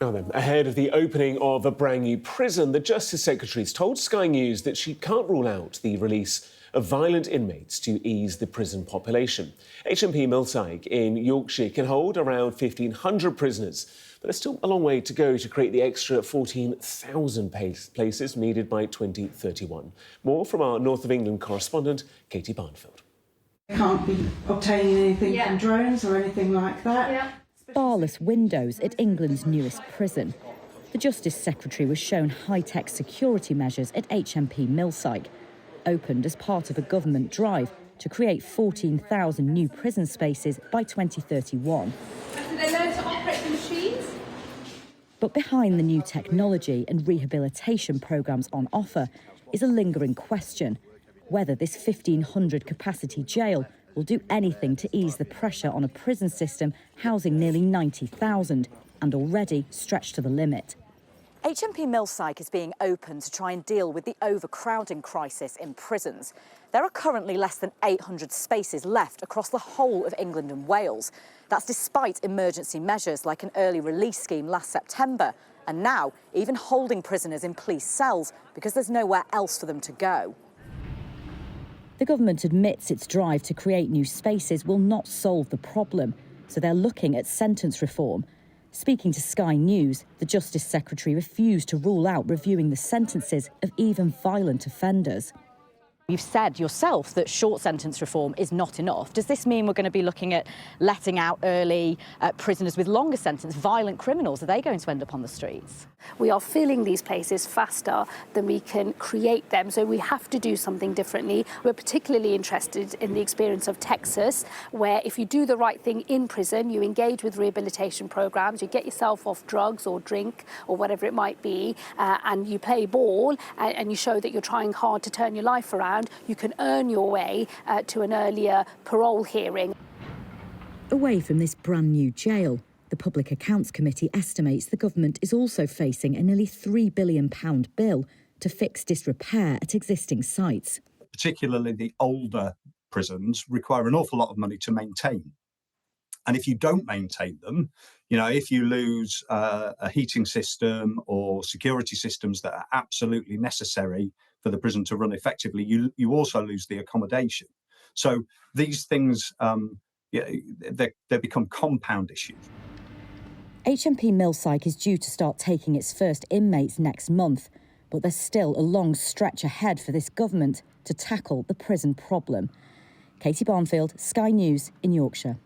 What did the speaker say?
Now then, ahead of the opening of a brand new prison, the Justice Secretary's told Sky News that she can't rule out the release of violent inmates to ease the prison population. HMP Millsike in Yorkshire can hold around 1,500 prisoners, but there's still a long way to go to create the extra 14,000 places needed by 2031. More from our North of England correspondent, Katie Barnfield. Can't be obtaining anything from drones or anything like that. Barless windows at England's newest prison. The Justice Secretary was shown high-tech security measures at HMP Millsike, opened as part of a government drive to create 14,000 new prison spaces by 2031. Do they learn to operate the machines? But behind the new technology and rehabilitation programmes on offer is a lingering question: whether this 1,500 capacity jail will do anything to ease the pressure on a prison system housing nearly 90,000 and already stretched to the limit. HMP Millsike is being opened to try and deal with the overcrowding crisis in prisons. There are currently less than 800 spaces left across the whole of England and Wales. That's despite emergency measures like an early release scheme last September, and now even holding prisoners in police cells because there's nowhere else for them to go. The government admits its drive to create new spaces will not solve the problem, so they're looking at sentence reform. Speaking to Sky News, the Justice Secretary refused to rule out reviewing the sentences of even violent offenders. You've said yourself that short sentence reform is not enough. Does this mean we're going to be looking at letting out early prisoners with longer sentence, violent criminals? Are they going to end up on the streets? We are filling these places faster than we can create them, so we have to do something differently. We're particularly interested in the experience of Texas, where if you do the right thing in prison, you engage with rehabilitation programs, you get yourself off drugs or drink or whatever it might be, and you play ball and you show that you're trying hard to turn your life around, you can earn your way to an earlier parole hearing. Away from this brand new jail, the Public Accounts Committee estimates the government is also facing a nearly £3 billion bill to fix disrepair at existing sites. Particularly the older prisons require an awful lot of money to maintain. And if you don't maintain them, if you lose a heating system or security systems that are absolutely necessary for the prison to run effectively, you also lose the accommodation. So these things, they become compound issues. HMP Millsike is due to start taking its first inmates next month, but there's still a long stretch ahead for this government to tackle the prison problem. Katie Barnfield, Sky News in Yorkshire.